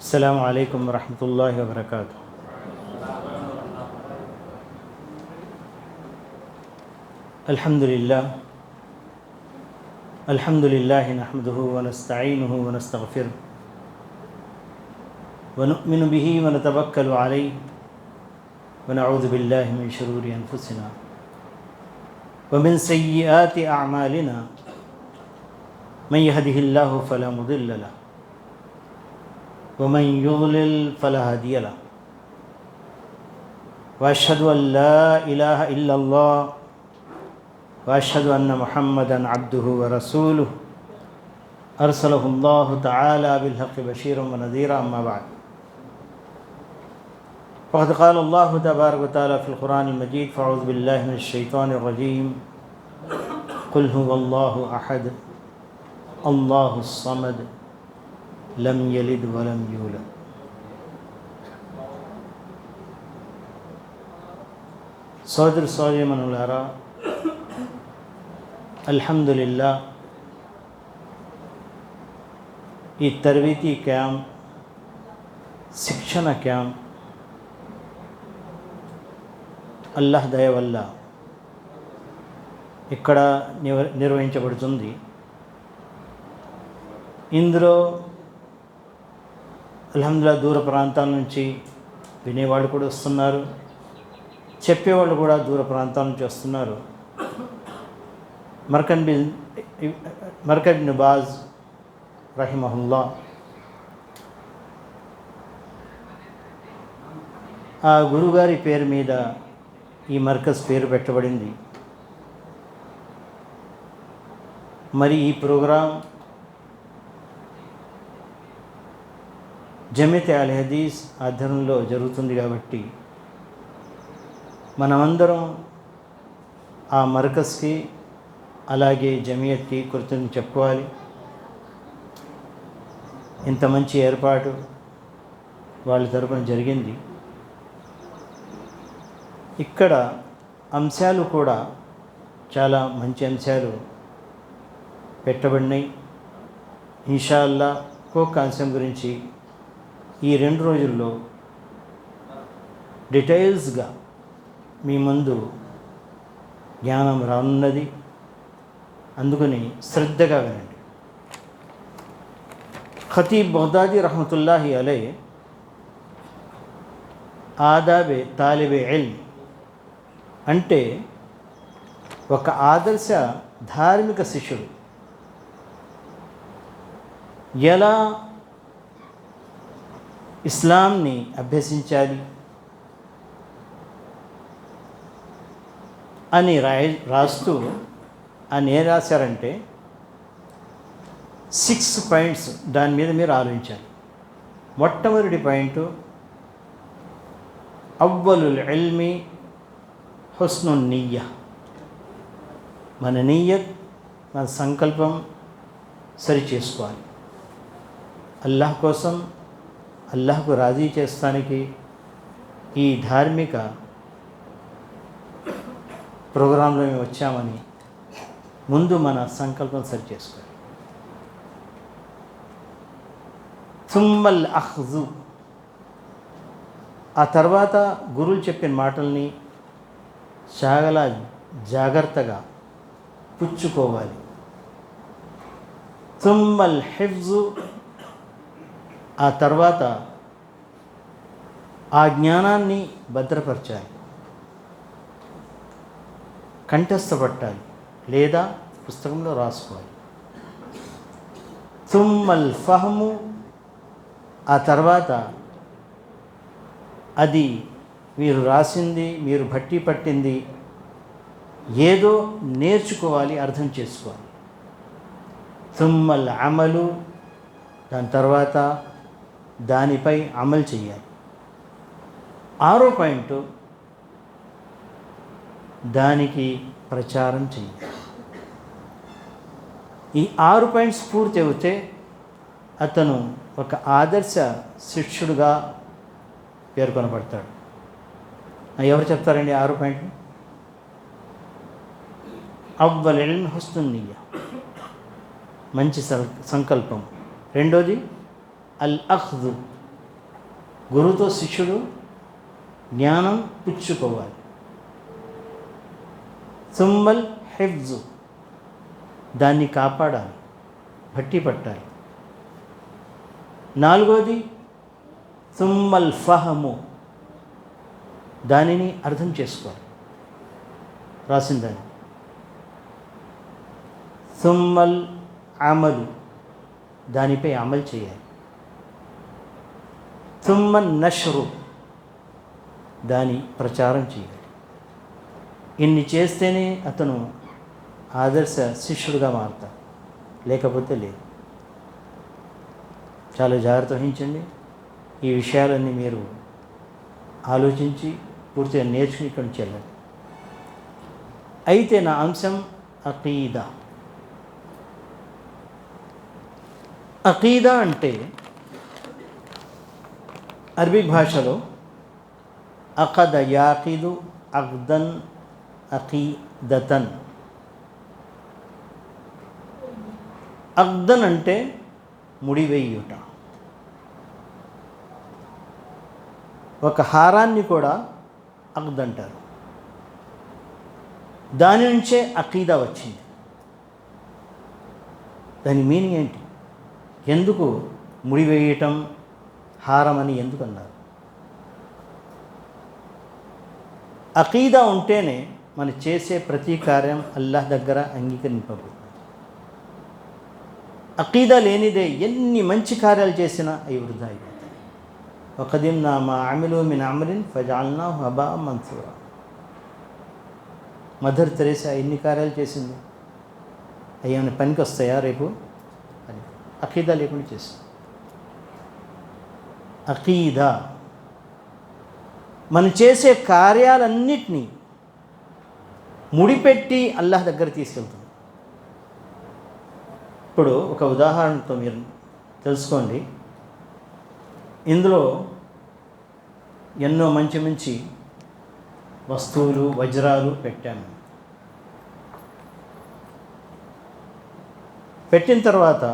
అస్సలాము అలైకుం వరహ్మతుల్లాహి వబరకాతుహు. అల్హమ్దులిల్లాహి నహ్మదుహు వ నస్తഈనుహు వ నస్తగ్ఫిరుహు వ ను'మిను బిహి వ నతవక్కలు అలైహి వ నఊదు బిల్లాహి మిన్ షురూరి అన్ఫుసినా వ మిన్ సయ్యిఆతి అఅమాలినా మన్ యహ్దిహిల్లాహు ఫలా ముదిల్ల లహు వ మన్ యుద్లిల్ ఫలా హాదియ లహు వ అష్హదు అన్ లా ఇలాహా ఇల్లల్లాహ్ وأشهد أن محمدًا عبده ورسوله أرسله الله تعالى بالحق بشيرا ونذيرا أما بعد فقد قال الله تبارك وتعالى في القرآن المجيد فأعوذ بالله من الشيطان الرجيم قل هو الله أحد الله الصمد لم يلد ولم يولد. సోదరీమణులారా, అల్హమ్దులిల్లా, ఈ తర్బీతీ క్యాంప్, శిక్షణ క్యాంప్ అల్లాహ్ దయ వల్ల ఇక్కడ నిర్వహించబడుతుంది. ఇందులో అల్హమ్దులిల్లా దూర ప్రాంతాల నుంచి వినేవాళ్ళు కూడా వస్తున్నారు, చెప్పేవాళ్ళు కూడా దూర ప్రాంతాల నుంచి వస్తున్నారు. మర్కజ్ ఇబ్న్ బాజ్ రహిమహుల్లా ఆ గురుగారి పేరు మీద ఈ మర్కజ్ పేరు పెట్టబడింది. మరి ఈ ప్రోగ్రాం జమీయత్ అల్ హదీస్ ఆధ్వర్యంలో జరుగుతుంది కాబట్టి మనమందరం ఆ మర్కజ్కి అలాగే జమీయత్కి కృతజ్ఞతలు చెప్పుకోవాలి. ఇంత మంచి ఏర్పాటు వాళ్ళ తరపున జరిగింది. ఇక్కడ అంశాలు కూడా చాలా మంచి అంశాలు పెట్టబడినాయి. ఇన్షాల్లా ఒక్కొక్క అంశం గురించి ఈ 2 రోజుల్లో డీటెయిల్స్గా మీ ముందు జ్ఞానం రానున్నది. అందుకని శ్రద్ధగా వినండి. ఖతీబ్ బగ్దాదీ రహ్మతుల్లాహి అలైహ్ ఆదాబే తాలిబే ఇల్మ్ అంటే ఒక ఆదర్శ ధార్మిక శిష్యుడు ఎలా ఇస్లాంని అభ్యసించాలి అని రాస్తూ ఆయన ఏం రాశారంటే 6 పాయింట్స్ దాని మీద మీరు ఆలోచించాలి. మొట్టమొదటి పాయింట్, అవ్వలుల్ ఇల్మి హుస్నున్ నియ్య. మన నియ్యత్, మన సంకల్పం సరి చేసుకోవాలి. అల్లాహ్ కోసం, అల్లాహ్కు రాజీ చేస్తానికి ఈ ధార్మిక ప్రోగ్రాంలో మేము వచ్చామని ముందు మన సంకల్పం సరి చేసుకోవాలి. సుమ్మల్ అఖ్జు, ఆ తర్వాత గురువులు చెప్పిన మాటల్ని చాలా జాగ్రత్తగా పుచ్చుకోవాలి. సుమ్మల్ హిఫ్జు, ఆ తర్వాత ఆ జ్ఞానాన్ని భద్రపరచాలి, కంఠస్థపట్టాలి లేదా పుస్తకంలో రాసుకోవాలి. సుమ్మల్ ఫహము, ఆ తర్వాత అది మీరు రాసింది, మీరు బట్టి పట్టింది ఏదో నేర్చుకోవాలి, అర్థం చేసుకోవాలి. సుమ్మల్ అమలు, దాని తర్వాత దానిపై అమలు చేయాలి. 6వ పాయింట్, దానికి ప్రచారం చేయాలి. ఈ 6 పాయింట్స్ పూర్తి అవుతే అతను ఒక ఆదర్శ శిష్యుడుగా పేర్కొనబడతాడు. ఎవరు చెప్తారండి 6 పాయింట్లు? అవ్వల్ ఇల్మ్ హుస్నున్ నియ్య, మంచి సంకల్పం. రెండోది అల్ అఖ్దు, గురువుతో శిష్యుడు జ్ఞానం పుచ్చుకోవాలి. సుమ్మల్ హిఫ్జు, దాన్ని కాపాడాలి, భట్టి పట్టాలి. 4వది సుమ్మల్ ఫహము, దానిని అర్థం చేసుకోవాలి, రాసిన దాన్ని. సుమ్మల్ అమలు, దానిపై అమలు చేయాలి. సుమ్మన్ నష్రు, దాని ప్రచారం చేయాలి. ఇన్ని చేస్తేనే అతను ఆదర్శ శిష్యుడిగా మారుతాడు, లేకపోతే లేదు. చాలా జాగ్రత్త వహించండి. ఈ విషయాలన్నీ మీరు ఆలోచించి పూర్తిగా నేర్చుకుని ఇక్కడి నుంచి వెళ్ళండి. అయితే నా అంశం అకీదా. అకీదా అంటే అరబిక్ భాషలో అఖద యాకిదు అగ్దన్ అకీదతన్. అగ్దన్ అంటే ముడివేయుట. ఒక హారాన్ని కూడా అగ్ద్ అంటారు. దాని నుంచే అకీదా వచ్చింది. దాని మీనింగ్ ఏంటి? ఎందుకు ముడివేయటం హారం అని ఎందుకు అన్నారు? అకీదా ఉంటేనే మనం చేసే ప్రతి కార్యం అల్లాహ్ దగ్గర అంగీకరింపబడుతుంది. అకీదా లేనిదే ఎన్ని మంచి కార్యాలు చేసినా అవి వృధా అయిపోతాయి. వఖదిమ్నా మా అమిలు మిన్ అమలిన్ ఫజఅల్నాహు హబాఅం మన్సూరా. మదర్ తెరేసా ఎన్ని కార్యాలు చేసింది, అవి ఏమైనా పనికి వస్తాయా రేపు? అని అకీదా లేకుండా చేసింది. అకీదా మనం చేసే కార్యాలన్నిటినీ ముడిపెట్టి అల్లాహ్ దగ్గర తీసుకెళ్తుంది. ఇప్పుడు ఒక ఉదాహరణతో మీరు తెలుసుకోండి. ఇందులో ఎన్నో మంచి మంచి వస్తువులు, వజ్రాలు పెట్టాను. పెట్టిన తర్వాత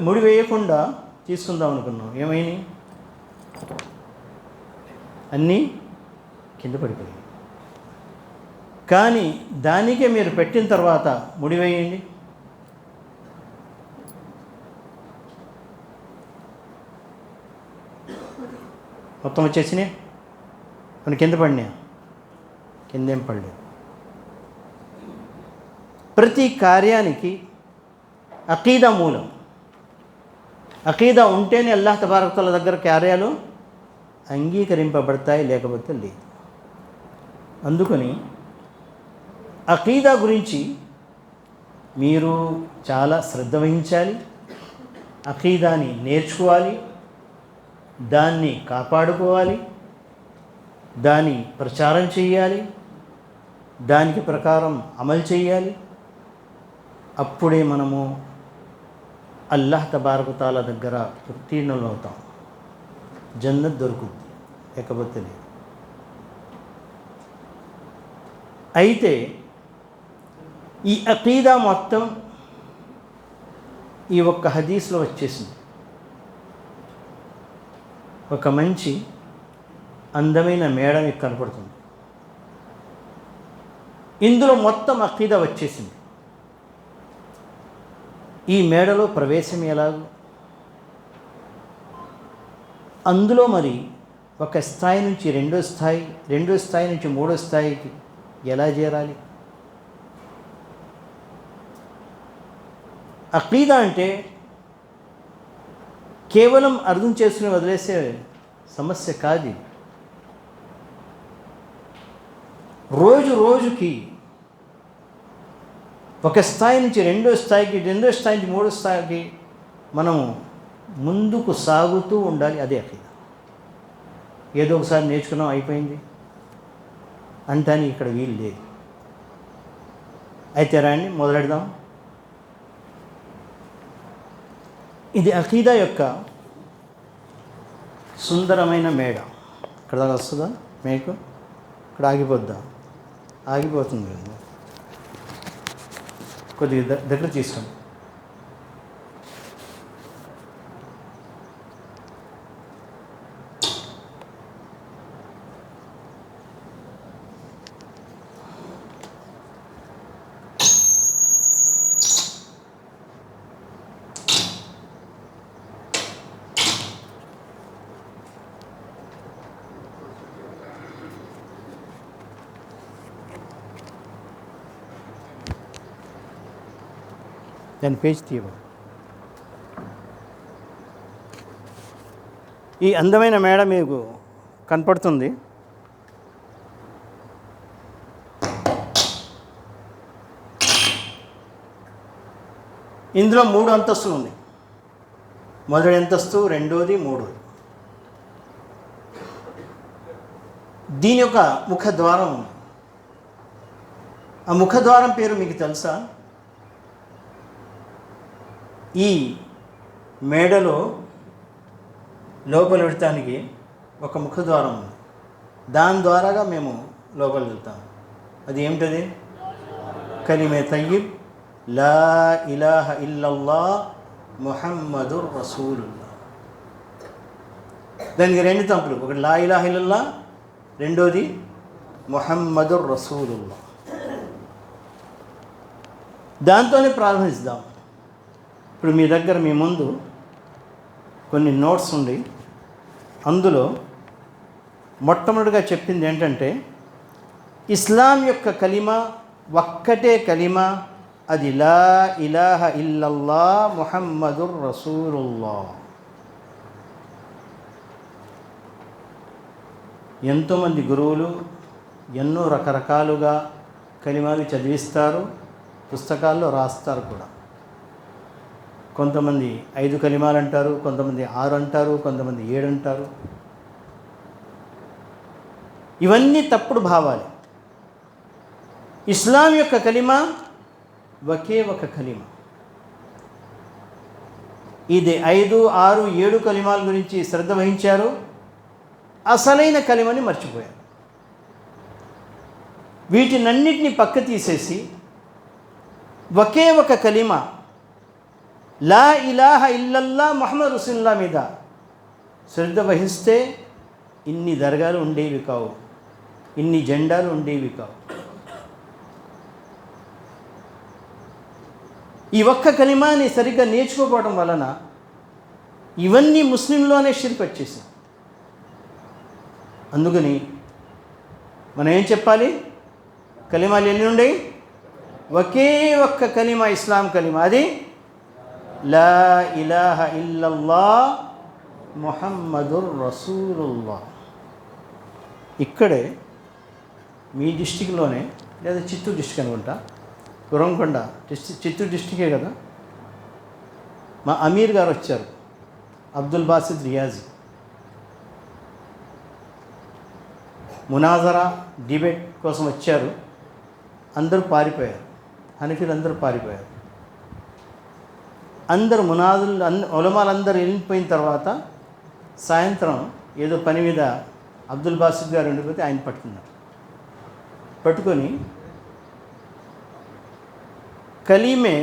ముడి వేయకుండా తీసుకుందాం అనుకున్నాం. ఏమైంది? అన్నీ కింద పడిపోయాయి. కానీ దానికే మీరు పెట్టిన తర్వాత ముడివేయండి, మొత్తం వచ్చేసినాయి. మన కింద పడినాయి? కిందేం పడలేదు. ప్రతి కార్యానికి అకీదా మూలం. అకీదా ఉంటేనే అల్లాహ్ తబారక తఆలా దగ్గర కార్యాలు అంగీకరింపబడతాయి, లేకపోతే లేదు. అందుకని అకీదా గురించి మీరు చాలా శ్రద్ధ వహించాలి. అకీదాని నేర్చుకోవాలి, దాన్ని కాపాడుకోవాలి, దాని ప్రచారం చేయాలి, దానికి ప్రకారం అమలు చేయాలి. అప్పుడే మనము అల్లాహ్ తబారక తఆలా దగ్గర ఉత్తీర్ణులు అవుతాం, జన్నత్ దొరుకుద్ది, లేకపోతే లేదు. అయితే ఈ అకీదా మొత్తం ఈ ఒక్క హదీస్లో వచ్చేసింది. ఒక మంచి అందమైన మేడ మీకు కనపడుతుంది. ఇందులో మొత్తం అకీదా వచ్చేసింది. ఈ మేడలో ప్రవేశం ఎలాగో, అందులో మరి ఒక స్థాయి నుంచి రెండో స్థాయి నుంచి మూడో స్థాయికి ఎలా చేరాలి? అకీదా అంటే కేవలం అర్థం చేసుకుని వదిలేసే సమస్య కాదు. రోజు రోజుకి ఒక స్థాయి నుంచి రెండో స్థాయికి, రెండో స్థాయి నుంచి మూడో స్థాయికి మనము ముందుకు సాగుతూ ఉండాలి. అదే అకీదా. ఏదో ఒకసారి నేర్చుకున్నాం అయిపోయింది అంటాని ఇక్కడ వీలు లేదు. అయితే రండి మొదలెడదాం. ఇది అకీదా యొక్క సుందరమైన మేడ. ఇక్కడ దాకా వస్తుందా మీకు? ఇక్కడ ఆగిపోద్దా? ఆగిపోతుంది కదా. కొద్దిగా దగ్గర తీసుకోండి. దాని పేజ్ తీయవు. ఈ అందమైన మేడ మీకు కనపడుతుంది. ఇందులో 3 అంతస్తులు ఉన్నాయి. మొదటి అంతస్తు, రెండోది, మూడోది. దీని యొక్క ముఖద్వారం ఉంది. ఆ ముఖద్వారం పేరు మీకు తెలుసా? ఈ మేడలో లోపల వెళ్ళటానికి ఒక ముఖద్వారం ఉంది. దాని ద్వారాగా మేము లోపల వెళ్తాం. అది ఏమిటది? కలిమే తయ్యిబ్, లా ఇలాహ ఇల్లల్లా ముహమ్మదుర్ రసూలుల్లా. దానికి 2 తంపులు, ఒకటి లా ఇలాహ ఇల్లల్లా, రెండోది ముహమ్మదుర్ రసూలుల్లా. దాంతోనే ప్రారంభిస్తాం. ఇప్పుడు మీ దగ్గర మీ ముందు కొన్ని నోట్స్ ఉండి, అందులో మొట్టమొదటిగా చెప్పింది ఏంటంటే, ఇస్లాం యొక్క కలిమా ఒక్కటే కలిమా, అది లా ఇలాహ ఇల్లల్లా ముహమ్మదుర్ రసూలుల్లా. ఎంతోమంది గురువులు ఎన్నో రకరకాలుగా కలిమాలు చదివిస్తారు, పుస్తకాల్లో రాస్తారు కూడా. కొంతమంది 5 కలిమాలు అంటారు, కొంతమంది 6 అంటారు, కొంతమంది 7 అంటారు. ఇవన్నీ తప్పుడు భావాలు. ఇస్లాం యొక్క కలిమా ఒకే ఒక కలిమా. ఇది 5, 6, 7 కలిమాల గురించి శ్రద్ధ వహించారు, అసలైన కలిమని మర్చిపోయారు. వీటినన్నిటిని పక్క తీసేసి ఒకే ఒక కలిమా లా ఇలాహ ఇల్లల్లా ముహమ్మద్ రసూలుల్లాహ్ మీద శ్రద్ధ వహిస్తే ఇన్ని దర్గాలు ఉండేవి కావు, ఇన్ని జెండాలు ఉండేవి కావు. ఈ ఒక్క కలిమాని సరిగ్గా నేర్చుకోకపోవడం వలన ఇవన్నీ ముస్లింలోనే షిర్క్ వచ్చేసింది. అందుకని మనం ఏం చెప్పాలి? కలిమాలు ఎన్ని ఉండేవి? ఒకే ఒక్క కలిమా ఇస్లాం కలిమా, అది లా ఇలాహ ఇల్లల్లా ముహమ్మదుర్ రసూలుల్లాహ్. ఇక్కడే మీ డిస్టిక్లోనే, లేదా చిత్తూరు డిస్టిక్ అనుకుంటా, గురంకొండ చిత్తూరు డిస్టికే కదా, మా అమీర్ గారు వచ్చారు, అబ్దుల్ బాసిద్ రియాజీ. మునాజరా డిబేట్ కోసం వచ్చారు. అందరూ పారిపోయారు, హనఫీలు అందరూ పారిపోయారు. అందరూ మునాజులు ఉలమాలందరూ వెళ్ళిపోయిన తర్వాత సాయంత్రం ఏదో పని మీద అబ్దుల్ బాసిద్ గారు ఉండిపోతే ఆయన పట్టుకొని కలీమే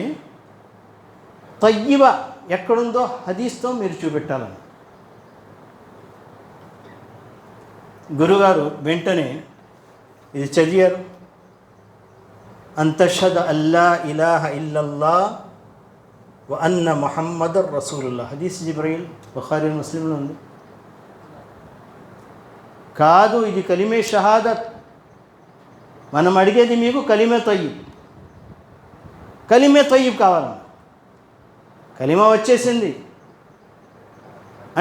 తయ్యిబా ఎక్కడుందో హదీస్తో మీరు చూపెట్టాలని. గురుగారు వెంటనే ఇది చదివారు. అంతషద్ అల్లా ఇలాహ ఇల్లల్లా వ అన్న ముహమ్మదర్ రసూలుల్లా. హదీస్ జిబ్రీల్, బుఖారీ, ముస్లింలో ఉంది. కాదు, ఇది కలిమే షహాదత్. మనం అడిగేది మీకు కలిమే తయ్యిబ్. కలిమే తయ్యిబ్ కావాలన్న. కలిమా వచ్చేసింది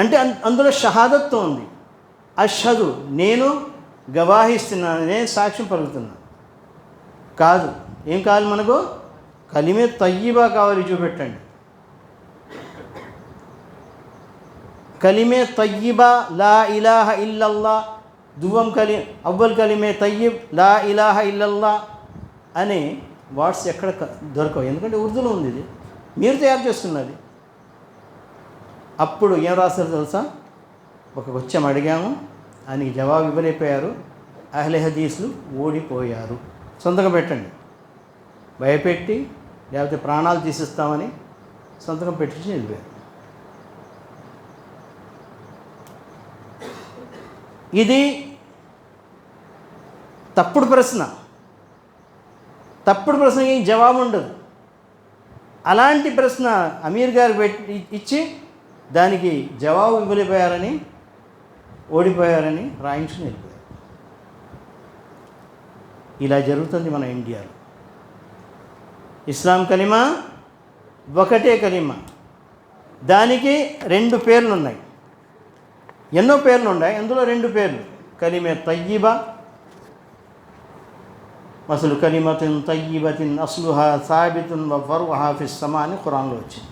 అంటే అందులో షహాదత్తో ఉంది. అష్హదు, నేను గవాహిస్తున్నాను, నేను సాక్ష్యం పలుకుతున్నాను. కాదు, ఏం కావాలి మనకు? కలిమే తయ్యిబా కావాలి, చూపెట్టండి. కలిమే తయ్యిబా లా ఇలాహ ఇల్లల్లా, దువ్వం అవ్వల్ కలిమే తయ్యిబ్ లా ఇలాహ ఇల్లల్లా అనే వర్డ్స్ ఎక్కడ దొరకవు. ఎందుకంటే ఉర్దూలో ఉంది, ఇది మీరు తయారు చేస్తున్నది. అప్పుడు ఏం రాశారు తెలుసా? ఒక క్వశ్చన్ అడిగాము, ఆయనకి జవాబు ఇవ్వలేకపోయారు. అహ్లే హదీస్లు ఓడిపోయారు. సంతకం పెట్టండి. భయపెట్టి లేకపోతే ప్రాణాలు తీసిస్తామని సంతకం పెట్టించి వెళ్ళిపోయారు. ఇది తప్పుడు ప్రశ్న. తప్పుడు ప్రశ్నకి జవాబు ఉండదు. అలాంటి ప్రశ్న అమీర్ గారు ఇచ్చి దానికి జవాబు ఇవ్వలేకపోయారని, ఓడిపోయారని రాయించుకుని వెళ్ళిపోయారు. ఇలా జరుగుతుంది మన ఇండియాలో. ఇస్లాం కలిమా ఒకటే కలిమ. దానికి 2 పేర్లు ఉన్నాయి. ఎన్నో పేర్లు ఉన్నాయి, అందులో 2 పేర్లు. కలిమే తయ్యిబా, అసలు కలిమతున్ తయ్యిబతిన్ అస్లుహా సాబితున్ వ ఫర్ఉహా ఫిస్ సమా అని ఖురాన్లో వచ్చింది.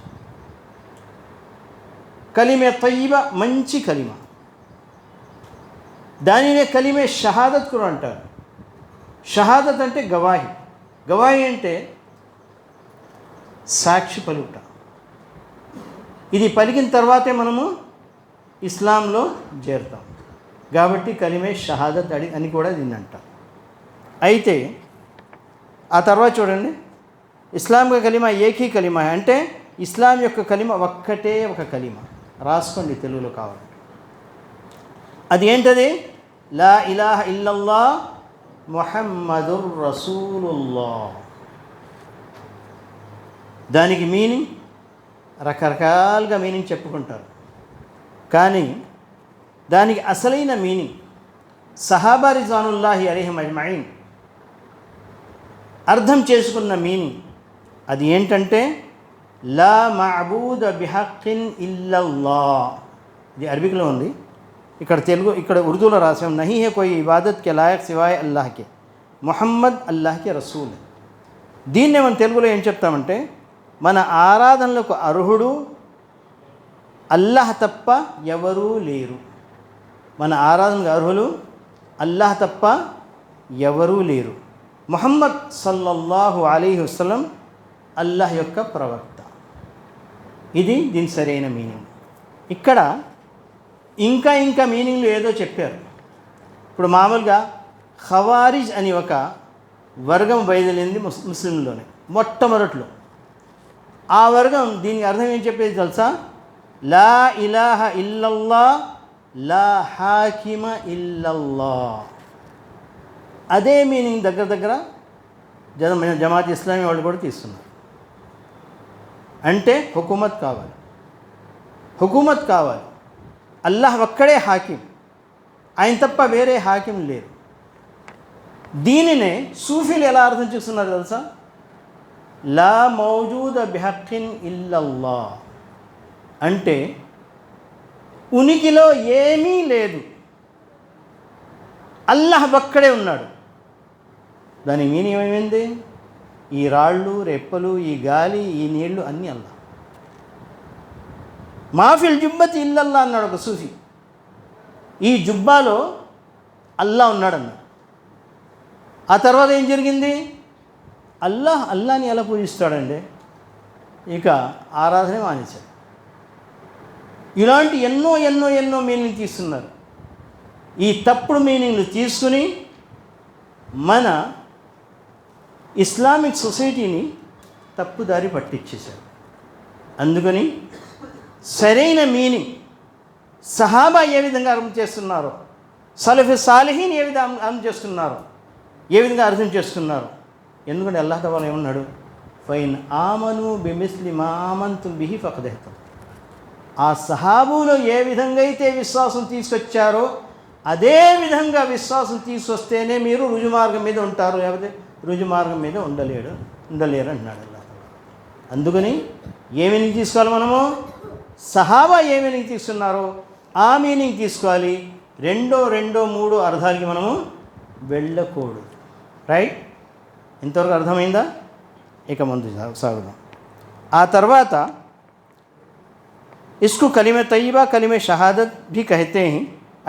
కలిమే తయ్యిబ మంచి కలిమ. దానినే కలిమే షహాదత్ కూడా అంటారు. షహాదత్ అంటే గవాహి. గవాహి అంటే సాక్షి పలుకుట. ఇది పలికిన తర్వాతే మనము ఇస్లాంలో చేరుతాం. కాబట్టి కలిమే షహాదత్ అని కూడా దీన్ని అంటాం. అయితే ఆ తర్వాత చూడండి, ఇస్లాం కా కలిమా ఏకీ కలిమా అంటే ఇస్లాం యొక్క కలిమ ఒక్కటే ఒక కలిమ. రాసుకోండి తెలుగులో కావాలంటే. అది ఏంటది? లా ఇలాహ ఇల్లల్లాహ్ ముహమ్మదుర్ రసూలుల్లాహ్. దానికి మీనింగ్ రకరకాలుగా మీనింగ్ చెప్పుకుంటారు. కానీ దానికి అసలైన మీనింగ్ సహాబా రిజ్వానుల్లాహి అలైహిం అజ్మఈన్ అర్థం చేసుకున్న మీనింగ్ అది ఏంటంటే లా మఅబూద బిహక్కిన్ ఇల్లల్లాహ్. ఇది అరబిక్లో ఉంది, ఇక్కడ ఉర్దూలో రాసాం. నహీ హే కోయి ఇబాదత్ కే లాయక్ సివాయ్ అల్లాహ్కే, ముహమ్మద్ అల్లాహ్కే రసూల్. దీన్నే మనం తెలుగులో ఏం చెప్తామంటే మన ఆరాధనలకు అర్హుడు అల్లాహ్ తప్ప ఎవరూ లేరు. మన ఆరాధనకు అర్హులు అల్లాహ్ తప్ప ఎవరూ లేరు. ముహమ్మద్ సల్లల్లాహు అలైహి వసల్లం అల్లాహ్ యొక్క ప్రవక్త. ఇది దీని సరైన మీనింగ్. ఇక్కడ ఇంకా మీనింగ్లు ఏదో చెప్పారు. ఇప్పుడు మామూలుగా ఖవారిజ్ అని ఒక వర్గం బయలుదేరింది ముస్లింలోనే మొట్టమొదట్లో. ఆ వర్గం దీనికి అర్థం ఏం చెప్పేది తెలుసా? లా ఇలాహ ఇల్లల్లాహ్ లా హాకిమ ఇల్లల్లాహ్. అదే మీనింగ్ దగ్గర జమాత్ ఇస్లామీ వాళ్ళు కూడా తీస్తున్నారు. అంటే హుకుమత్ కావాలి. అల్లాహ్ ఒక్కడే హాకిం, ఆయన తప్ప వేరే హాకిం లేరు. దీనినే సూఫీలు ఎలా అర్థం చేస్తున్నారు తెలుసా? లా మౌజూద బిహక్కిన్ ఇల్లల్లాహ్ అంటే ఉనికిలో ఏమీ లేదు, అల్లాహ్ ఒక్కడే ఉన్నాడు. దాని మీనింగ్ ఏమైంది? ఈ రాళ్ళు, రెప్పలు, ఈ గాలి, ఈ నీళ్లు అన్నీ అల్లాహ్. మాఫిల్ జుబ్బతి ఇల్లల్లా అన్నాడు ఒక సూఫీ. ఈ జుబ్బాలో అల్లా ఉన్నాడన్నాడు. ఆ తర్వాత ఏం జరిగింది? అల్లాని ఎలా పూజిస్తాడండి? ఇక ఆరాధన మానేశాడు. ఇలాంటి ఎన్నో మీనింగ్ తీస్తున్నారు. ఈ తప్పుడు మీనింగ్లు తీసుకుని మన ఇస్లామిక్ సొసైటీని తప్పుదారి పట్టించేశారు. అందుకని సరైన మీనింగ్ సహాబా ఏ విధంగా అర్థం చేస్తున్నారో, సలఫే సాలిహీన్ ఏ విధంగా అర్థం చేస్తున్నారు. ఎందుకంటే అల్లాహ్ తఆలా ఏమన్నాడు? ఫైన్ ఆమను బిమిస్లి మా ఆమంతుం బిహి ఫఖద్ ఇహ్తదౌ. ఆ సహాబులు ఏ విధంగా అయితే విశ్వాసం తీసుకొచ్చారో అదే విధంగా విశ్వాసం తీసుకొస్తేనే మీరు రుజుమార్గం మీద ఉంటారు, లేకపోతే రుజుమార్గం మీద ఉండలేరు అంటున్నాడు అల్లాహ్. అందుకని ఏ మీనింగ్ తీసుకోవాలి మనము? సహాబా ఏ మీనింగ్ తీసుకున్నారో ఆ మీనింగ్ తీసుకోవాలి. రెండో మూడో అర్థాలకి మనము వెళ్ళకూడదు. రైట్? ఇంతవరకు అర్థమైందా? ఇక ముందు సాగుదాం. ఆ తర్వాత ఇస్కు కలిమే తయ్యిబా కలిమే షహాదత్ భీ కహతే హై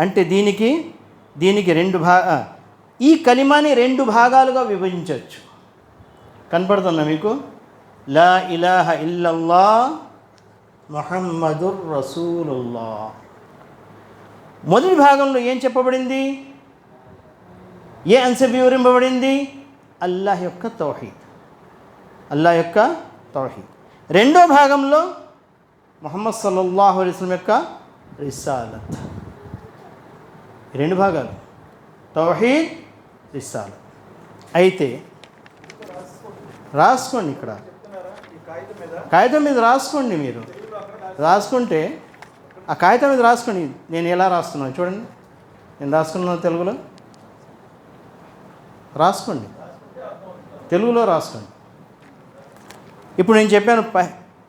అంటే దీనికి ఈ కలిమాని 2 భాగాలుగా విభజించవచ్చు. కనపడుతుందా మీకు? లా ఇలాహ ఇల్లల్లాహ్ ముహమ్మదుర్ రసూలుల్లాహ్. మొదటి భాగంలో ఏం చెప్పబడింది? ఏ అంశం వివరింపబడింది? అల్లాహ్ యొక్క తౌహీద్. రెండో భాగంలో ముహమ్మద్ సల్లల్లాహు అలైహి వసల్లం యొక్క రిసాలత్. 2 భాగాలు, తౌహీద్, రిసాలత్. అయితే రాసుకోండి, ఇక్కడ కాగితం మీద రాసుకోండి. మీరు రాసుకుంటే ఆ కాగితం మీద రాసుకోండి. నేను ఎలా రాస్తున్నాను చూడండి. నేను రాసుకున్నాను తెలుగులో. రాసుకోండి, తెలుగులో రాసుకోండి. ఇప్పుడు నేను చెప్పాను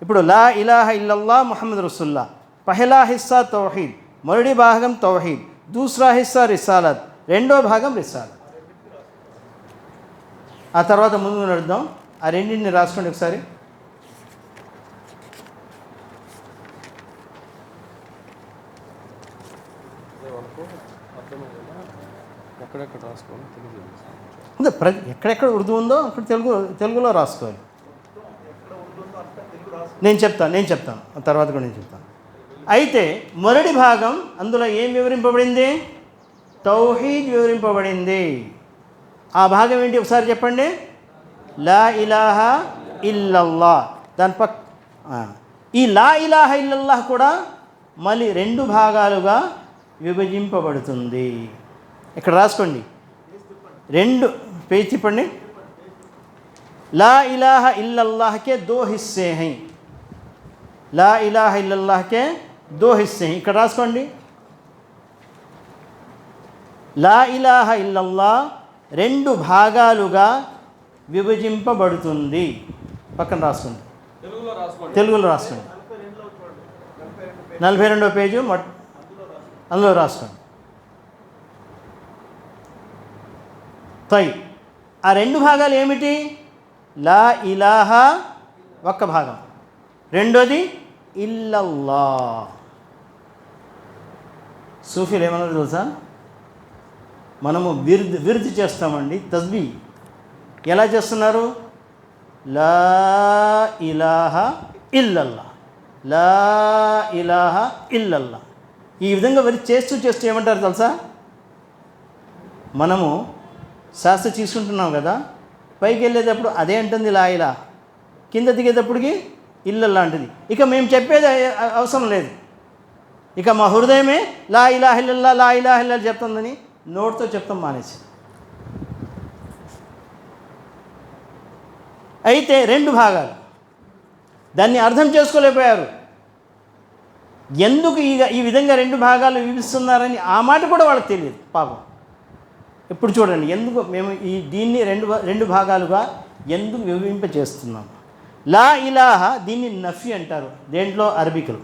ఇప్పుడు లా ఇలాహ ఇల్లల్లా ముహమ్మద్ రసూల్లా పహలా హిస్సా తౌహీద్, మొదటి భాగం తౌహీద్, దూసరా హిస్సా రిసాలత్, రెండో భాగం రిసాలత్. ఆ తర్వాత ముందు నడుద్దాం. ఆ రెండింటిని రాసుకోండి ఒకసారి. ఎక్కడెక్కడ ఉర్దూ ఉందో అక్కడ తెలుగులో రాసుకోవాలి. నేను చెప్తాను ఆ తర్వాత కూడా నేను చెప్తాను. అయితే మొదటి భాగం అందులో ఏం వివరింపబడింది? తౌహీద్ వివరింపబడింది. ఆ భాగం ఏంటి ఒకసారి చెప్పండి. లా ఇలాహా ఇల్లల్లా. ఈ లా ఇలాహా ఇల్లల్లాహ్ కూడా మళ్ళీ 2 భాగాలుగా విభజింపబడుతుంది. ఇక్కడ రాసుకోండి. 2 పేజ్ తిప్పండి. లా ఇలాహా ఇల్లల్లాహ్ కే 2 హిస్సే హై. లా ఇలాహా ఇల్లల్లాహ్ కే 2 హిస్సే హై. ఇక్కడ రాసుకోండి. లా ఇలాహా ఇల్లల్లాహ్ 2 భాగాలుగా విభజింపబడుతుంది. పక్కన రాసుకోండి, తెలుగులో రాసుకోండి. 42వ పేజు అందులో రాసుకోండి. ఆ 2 భాగాలు ఏమిటి? లా ఇలాహా ఒక్క భాగం, రెండోది ఇల్లల్లా. సూఫీలు ఏమన్నారు తెలుసా? మనము విరుదు చేస్తామండి, తస్బీ. ఎలా చేస్తున్నారు? లా ఇలాహా ఇల్లల్లా, లా ఇలాహా ఇల్లల్లా. ఈ విధంగా చేస్తూ ఏమంటారు తెలుసా? మనము శాస్త్ర తీసుకుంటున్నాం కదా, పైకి వెళ్ళేటప్పుడు అదే అంటుంది లా ఇలాహ, కింద దిగేటప్పటికి ఇల్లల్లా అంటుంది. ఇక మేము చెప్పేది అవసరం లేదు. ఇక మా హృదయమే లా ఇలాహ ఇల్లల్లా, లా ఇలాహ ఇల్లల్లా చెప్తుందని నోటితో చెప్తాం మానేసి. అయితే 2 భాగాలు, దాన్ని అర్థం చేసుకోలేకపోయారు. ఎందుకు ఈ విధంగా 2 భాగాలు విభజిస్తున్నారని ఆ మాట కూడా వాళ్ళకి తెలియదు పాపం. ఇప్పుడు చూడండి, ఎందుకు మేము దీన్ని 2 భాగాలుగా ఎందుకు విభజింప చేస్తున్నాం? లా ఇలాహ దీన్ని నఫీ అంటారు దేంట్లో, అరబికలో.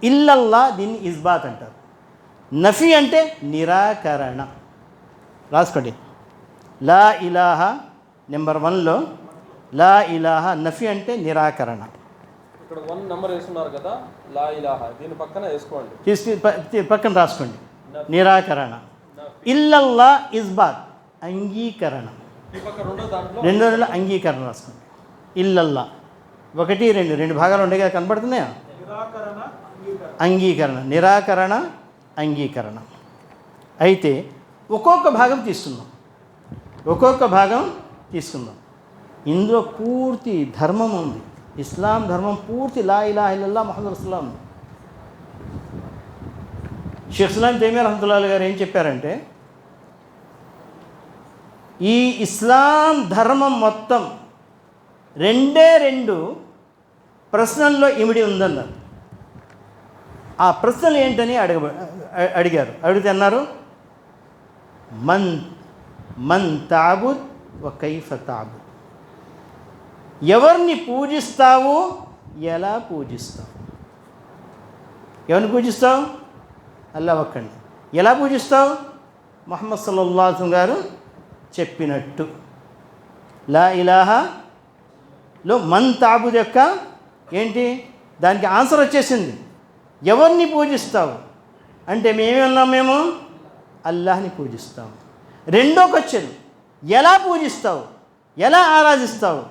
ఇల్లల్లా దీన్ని ఇస్బాత్ అంటారు. నఫీ అంటే నిరాకరణ. రాసుకోండి. లా ఇలాహ నెంబర్ 1లో లా ఇలాహ నఫీ అంటే నిరాకరణ. ఇక్కడ 1 నెంబర్ వేస్తున్నారు కదా, లా ఇలాహ, దీని పక్కన వేసుకోండి, పక్కన రాసుకోండి. నిరాకరణ. ఇల్లల్లా ఇస్బాత్ అంగీకరణ. రెండోలో అంగీకరణ రాసుకోండి. ఇల్లల్లా 1, 2 భాగాలు ఉండే కదా, కనపడుతున్నాయా? అంగీకరణ, నిరాకరణ, అంగీకరణ. అయితే ఒక్కొక్క భాగం తీసుకుందాం. ఇందులో పూర్తి ధర్మం ఉంది. ఇస్లాం ధర్మం పూర్తి లా ఇలాహ ఇల్లల్లాహ్ ముహమ్మద్ రసూలుల్లాహ్. షేఖ్ ఇస్లాం తైమియా రహ్మతుల్లాహి గారు ఏం చెప్పారంటే, ఈ ఇస్లాం ధర్మం మొత్తం 2 ప్రశ్నల్లో ఇమిడి ఉందన్నారు. ఆ ప్రశ్నలు ఏంటని అడిగారు. అడిగితే అన్నారు, మన్ తాబుద్ వ కైఫ తాబుద్. ఎవరిని పూజిస్తావు, ఎలా పూజిస్తావు? ఎవరిని పూజిస్తావు? అల్లాహ్ ఒక్కడిని. ఎలా పూజిస్తావు? ముహమ్మద్ సల్లల్లాహు అలైహి వసల్లం గారు చెప్పినట్టు. లా ఇలాహాలో మన్ తాబుద్ యొక్క ఏంటి, దానికి ఆన్సర్ వచ్చేసింది. ఎవరిని పూజిస్తావు అంటే మేము అల్లాహ్ని పూజిస్తాము. రెండో క్వశ్చన్, ఎలా పూజిస్తావు, ఎలా ఆరాధిస్తావు?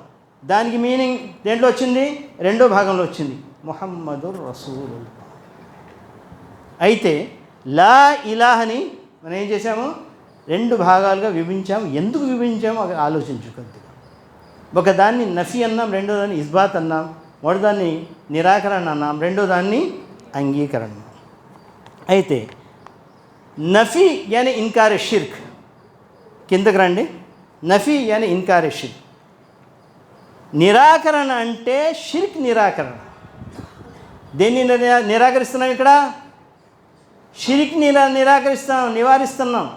దానికి మీనింగ్ దేంట్లో వచ్చింది? 2వ భాగంలో వచ్చింది, ముహమ్మదుర్ రసూలుల్లాహ్. అయితే లా ఇలాహని మనం ఏం చేసాము? 2 భాగాలుగా విభజించాము. ఎందుకు విభజించామో అది ఆలోచించుకొద్దిగా. ఒకదాన్ని నఫీ అన్నాం, రెండో దాన్ని ఇస్బాత్ అన్నాం, మొదటిదాన్ని నిరాకరణ అన్నాం, రెండో దాన్ని అంగీకరణ. అయితే నఫీ యాని ఇన్కార్ షిర్క్. కిందకి రండి. నఫీ యాని ఇన్కార్ షిర్క్. నిరాకరణ అంటే షిర్క్ నిరాకరణ. దేన్ని నిరాకరిస్తున్నాం? ఇక్కడ షిర్క్ని నివారిస్తున్నాం.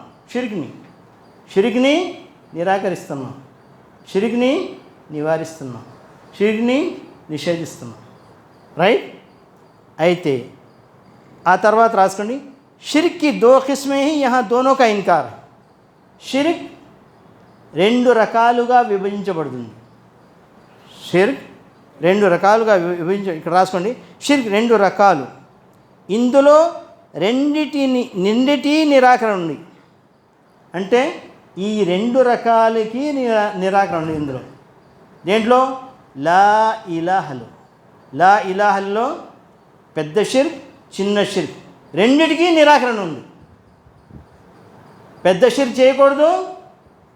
షిర్క్ని నిరాకరిస్తున్నాం, షిర్క్ని నివారిస్తున్నాం, షిర్క్ని నిషేధిస్తున్నాం. రైట్. అయితే ఆ తర్వాత రాసుకోండి, షిర్క్ కి దో కిస్మే హీ యహా దోనో కా ఇన్కార్. షిర్క్ రెండు రకాలుగా విభజించబడుతుంది. షిర్క్ రెండు రకాలుగా ఇక్కడ రాసుకోండి, షిర్క్ రెండు రకాలు. ఇందులో రెండిటి నిరాకరణ ఉంది. అంటే ఈ రెండు రకాలకి నిరాకరణ ఉంది ఇందులో. దేంట్లో? లా ఇలాహల్లో పెద్ద షిర్క్, చిన్న షిర్క్ రెండిటికీ నిరాకరణ ఉంది. పెద్ద షిర్క్ చేయకూడదు,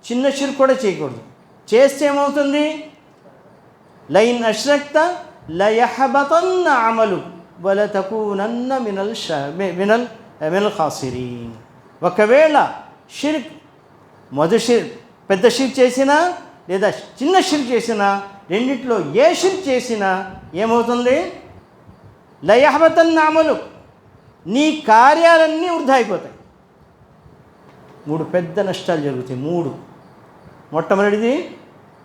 చిన్న షిర్క్ కూడా చేయకూడదు. చేస్తే ఏమవుతుంది? లైన్ అష్రక్త లయహబతన్న అమలు వలతకూనన్న మినల్ ఖాసిరీన్. ఒకవేళ షిర్క్ పెద్ద షిర్క్ చేసినా లేదా చిన్న షిర్క్ చేసినా, రెండిట్లో ఏ షిర్క్ చేసినా ఏమవుతుంది? లయహబతన్న అమలు, నీ కార్యాలన్నీ వృధా అయిపోతాయి. 3 పెద్ద నష్టాలు జరుగుతాయి. 3. మొట్టమొదటిది,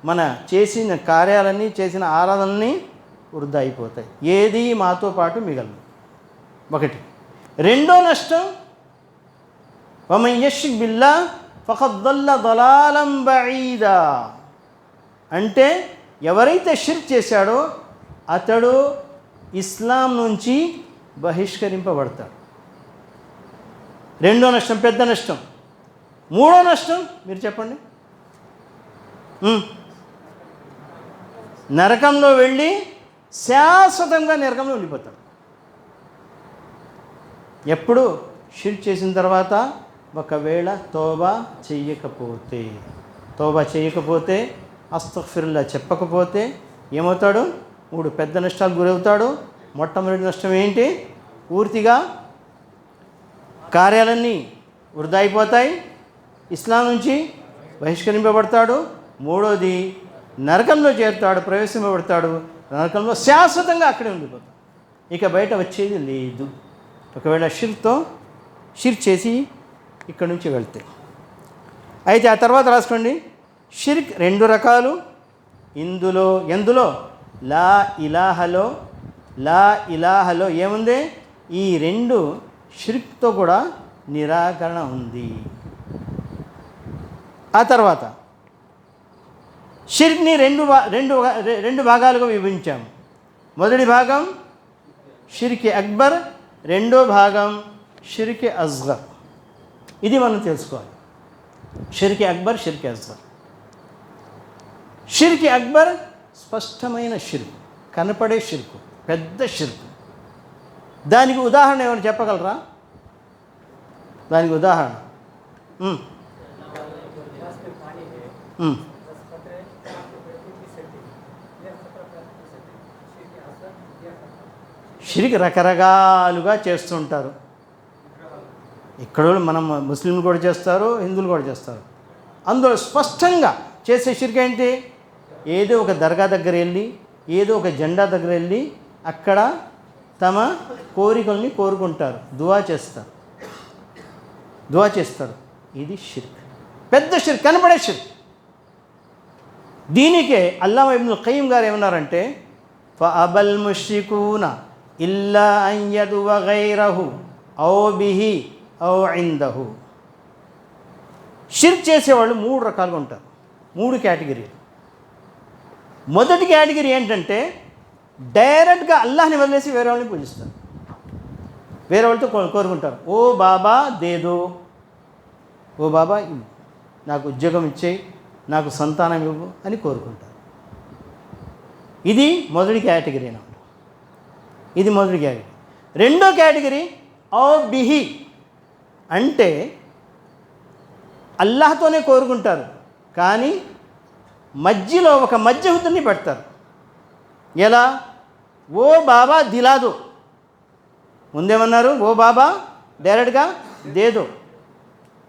మన చేసిన కార్యాలన్నీ, చేసిన ఆరాధనల్ని వృధా అయిపోతాయి. ఏది మాతో పాటు మిగలదు. 1. రెండో నష్టం, వమన్ యష్రిక్ బిల్లాహ్ ఫఖద్ దల్ల దలాలం బഈదా. అంటే ఎవరైతే షిర్క్ చేశాడో అతడు ఇస్లాం నుంచి బహిష్కరింపబడతాడు. రెండో నష్టం, పెద్ద నష్టం. మూడో నష్టం మీరు చెప్పండి. నరకంలో వెళ్ళి శాశ్వతంగా నరకంలో ఉండిపోతాడు. ఎప్పుడు? షిర్క్ చేసిన తర్వాత ఒకవేళ తౌబా చేయకపోతే అస్తగ్ఫిరుల్లా చెప్పకపోతే ఏమవుతాడు? 3 పెద్ద నష్టాలు గురవుతాడు. మొట్టమొదటి నష్టం ఏంటి? పూర్తిగా కార్యాలన్నీ వృధా అయిపోతాయి, ఇస్లాం నుంచి బహిష్కరింపబడతాడు. మూడోది, నరకంలో చేరుతాడు, ప్రవేశింపబడతాడు. నరకంలో శాశ్వతంగా అక్కడే ఉండిపోతాడు, ఇక బయట వచ్చేది లేదు. ఒకవేళ షిర్క్ చేసి ఇక్కడి నుంచి వెళ్తే. అయితే ఆ తర్వాత రాసుకోండి, షిర్క్ 2 రకాలు. ఎందులో లా ఇలాహలో ఏముంది? ఈ 2 షిర్క్తో కూడా నిరాకరణ ఉంది. ఆ తర్వాత షిర్క్ని రెండు భాగాలుగా విభజించాము. మొదటి భాగం షిర్క్ అక్బర్, రెండో భాగం షిర్క్ అస్గర్. ఇది మనం తెలుసుకోవాలి. షిర్క్ అక్బర్, షిర్క్ అస్గర్. షిర్క్ అక్బర్ స్పష్టమైన షిర్క్, కనపడే షిర్క్, పెద్ద షిర్క్. దానికి ఉదాహరణ ఏమైనా చెప్పగలరా? దానికి ఉదాహరణ షిర్క్ రకరకాలుగా చేస్తుంటారు. ఇక్కడ మనం ముస్లింలు కూడా చేస్తారు, హిందువులు కూడా చేస్తారు. అందులో స్పష్టంగా చేసే షిర్క్ ఏంటి? ఏదో ఒక దర్గా దగ్గర వెళ్ళి, ఏదో ఒక జెండా దగ్గర వెళ్ళి అక్కడ తమ కోరికల్ని కోరుకుంటారు, దువా చేస్తారు. ఇది షిర్క్, పెద్ద షిర్క్, కనపడే షిర్క్. దీనికే అల్లామా ఇబ్నుల్ ఖయ్యిమ్ గారు ఏమన్నారంటే, ఫఅబల్ ముష్రికూన ఇల్లా అన్ యదువ గైరహు ఔ బిహి ఔ ఇందహు. షిర్క్ చేసేవాళ్ళు 3 రకాలుగా ఉంటారు, 3 కేటగిరీలు. మొదటి కేటగిరీ ఏంటంటే డైరెక్ట్గా అల్లాహ్ని వదిలేసి వేరే వాళ్ళని పూజిస్తారు, వేరే వాళ్ళతో కోరుకుంటారు. ఓ బాబా దేదో, ఓ బాబా నాకు ఉద్యోగం ఇచ్చేయి, నాకు సంతానం ఇవ్వు అని కోరుకుంటారు. ఇది మొదటి కేటగిరీ అన్నమాట. ఇది మొదటి కేటగిరీ. రెండో కేటగిరీ ఔ బిహి, అంటే అల్లాహ్తోనే కోరుకుంటారు కానీ మధ్యలో ఒక మధ్యవర్తిని పెడతారు. ఎలా? ఓ బాబా దిలాదో, ముందేమన్నారు? ఓ బాబా డైరెక్ట్గా దేదో,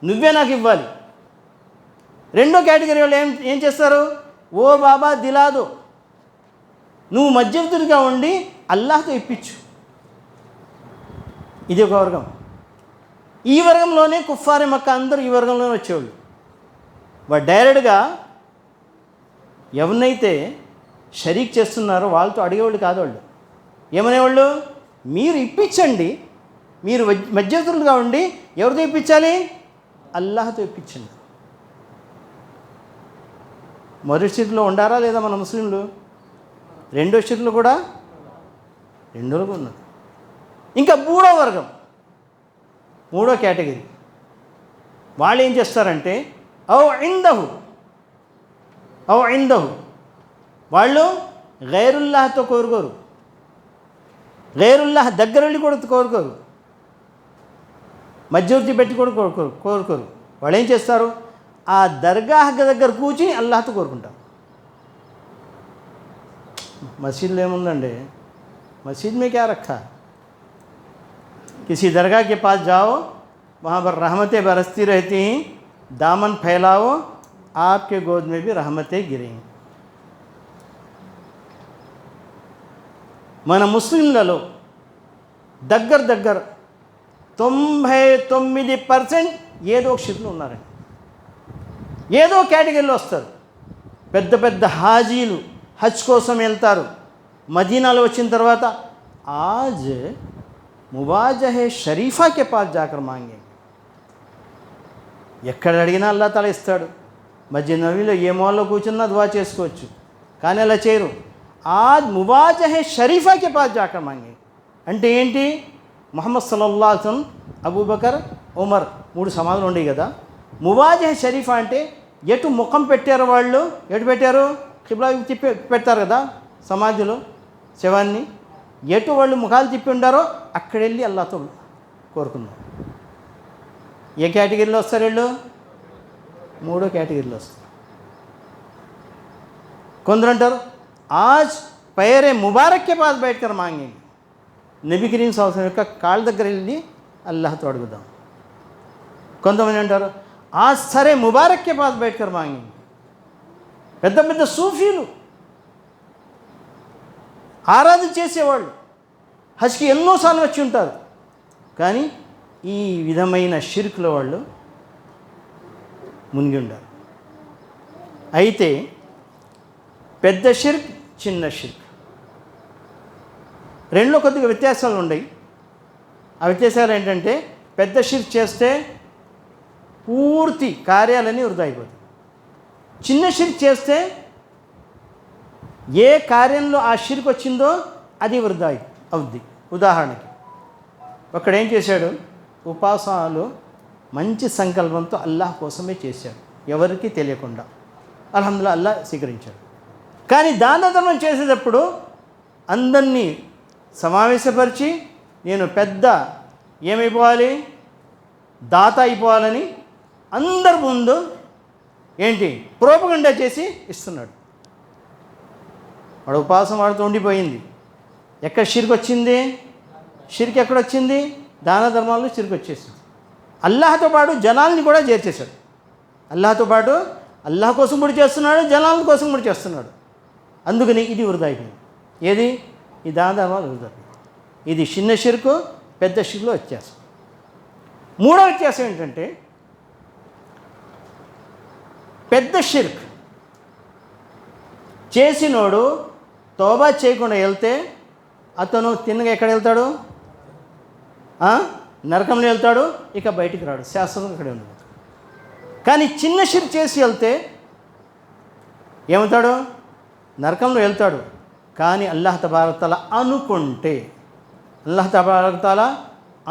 నువ్వే నాకు ఇవ్వాలి. రెండో కేటగిరీ వాళ్ళు ఏం చేస్తారు? ఓ బాబా దిలాదో, నువ్వు మధ్యవర్తిగా ఉండి అల్లాహ్తో ఇప్పించు. ఇది ఒక వర్గం. ఈ వర్గంలోనే కుఫారి మక్క అందరూ ఈ వర్గంలోనే వచ్చేవాళ్ళు. వాడు డైరెక్ట్గా ఎవరినైతే షరీక్ చేస్తున్నారో వాళ్ళతో అడిగేవాళ్ళు కాదు. వాళ్ళు ఏమనేవాళ్ళు? మీరు ఇప్పించండి, మీరు మధ్యవర్తులుగా ఉండి ఎవరితో ఇప్పించాలి? అల్లాహ్తో ఇప్పించండి. మొదటి షిర్కులో ఉండారా లేదా మన ముస్లింలు? రెండో షిర్కులు కూడా రెండోలకు ఉన్నారు. ఇంకా మూడో వర్గం, మూడో కేటగిరీ వాళ్ళు ఏం చేస్తారంటే ఔ ఇందహు వాళ్ళు గైరుల్లాహ్తో కోరుకోరు, గైరుల్లాహ్ దగ్గర వెళ్ళి కూడా కోరుకోరు, మధ్యవర్తి పెట్టి కూడా కోరుకోరు. వాళ్ళు ఏం చేస్తారు? ఆ దర్గాహ్ దగ్గర కూర్చుని అల్లాహ్తో కోరుకుంటారు. మసీదులో ఏముందండి? मस्जिद में क्या रखा है? किसी दरगाह के पास जाओ, वहाँ पर रहमतें बरसती रहती हैं, दामन फैलाओ, आपके गोद में भी रहमतें गिरेंगी. మన ముస్లింలలో దగ్గర 99% ఏదో ఒక షిర్కులో ఉన్నారండి. ఏదో కేటగిరీలో వస్తారు. పెద్ద పెద్ద హాజీలు హజ్ కోసం వెళ్తారు. मदीनाలో వచ్చిన తర్వాత आज मुवाजह शरीफा के पास जाकर मांगे. ఎక్కడ అడిగినా అల్లాహ్ తాలా ఇస్తాడు. మస్జిద్ నబవీలో ఏ మూలలో కూర్చున్నా దువా చేసుకోవచ్చు, కానీ అలా చేయరు. आज मुवाजह शरीफा के पास जाकर मांगे అంటే ఏంటి? ముహమ్మద్ సల్లల్లాహు అలైహి వసల్లం, అబూబకర్, ఉమర్ 3 సమాధులు ఉండేవి కదా. మువాజహ షరీఫా అంటే ఎటు ముఖం పెట్టారు వాళ్ళు, ఎటు పెట్టారు? ఖిబ్లా తిప్పి పెడతారు కదా సమాధిలో శవాన్ని. ఎటు వాళ్ళు ముఖాలు తిప్పి ఉండారో అక్కడ వెళ్ళి అల్లాహ్తో కోరుకుందాం. ఏ కేటగిరీలో వస్తారు వీళ్ళు? మూడో కేటగిరీలో వస్తారు. కొందరు అంటారు ఆజ్ పైరే ముబారక్ కే పాస్ బయటకర్ మాంగే, నబీ కరీం సల్లల్లాహు అలైహి వసల్లం యొక్క కాళ్ళ దగ్గర వెళ్ళి అల్లాహ్తో అడుగుదాం. కొంతమంది అంటారు ఆజ్ సరే ముబారక్ కే పాస్ బయటకర్ మాంగే. పెద్ద పెద్ద సూఫీలు, ఆరాధన చేసేవాళ్ళు హజ్కి ఎన్నోసార్లు వచ్చి ఉంటారు, కానీ ఈ విధమైన షిర్కుల వాళ్ళు మునిగి ఉండారు. అయితే పెద్ద షిర్క్, చిన్న షిర్క్ రెండులో కొద్దిగా వ్యత్యాసాలు ఉన్నాయి. ఆ వ్యత్యాసాలు ఏంటంటే పెద్ద షిర్క్ చేస్తే పూర్తి కార్యాలన్నీ వృధా అయిపోతాయి. చిన్న షిర్క్ చేస్తే ఏ కార్యంలో ఆ షిర్క్ వచ్చిందో అది వృధా అవుద్ది. ఉదాహరణకి ఒకడేం చేశాడు? ఉపాసనలు మంచి సంకల్పంతో అల్లాహ్ కోసమే చేశాడు, ఎవరికీ తెలియకుండా. అల్హమ్దులిల్లాహ్ అల్లాహ్ స్వీకరించాడు. కానీ దాన ధర్మం చేసేటప్పుడు అందరినీ సమావేశపరిచి నేను పెద్ద ఏమైపోవాలి, దాత అయిపోవాలని అందరి ముందు ఏంటి ప్రోపగండా చేసి ఇస్తున్నాడు. వాడు ఉపాసం వాడుతూ ఉండిపోయింది. ఎక్కడ షిర్క్ వచ్చింది? షిర్క్ ఎక్కడొచ్చింది? దాన ధర్మాల్లో షిర్క్ వచ్చేసింది. అల్లాహ్తో పాటు జనాల్ని కూడా చేర్చేశాడు. అల్లాహ్తో పాటు అల్లాహ్ కోసం కూడా చేస్తున్నాడు, జనాల కోసం కూడా చేస్తున్నాడు. అందుకని ఇది వృధా అయిపోయింది. ఏది? ఈ దాన ధర్మాలు వృధా. ఇది చిన్న షిర్కు, పెద్ద షిర్కులో వ్యత్యాసం. మూడో వ్యత్యాసం ఏంటంటే పెద్ద షిర్క్ చేసినోడు తౌబా చేయకుండా వెళ్తే అతను తిన్నగా ఎక్కడ వెళ్తాడు? నరకంలో వెళ్తాడు, ఇక బయటికి రాడు, శాశ్వతంగా ఇక్కడే ఉండదు. కానీ చిన్న షిర్క్ చేసి వెళ్తే ఏమవుతాడు? నరకంలో వెళ్తాడు, కానీ అల్లాహ్ తబారక్ తఆలా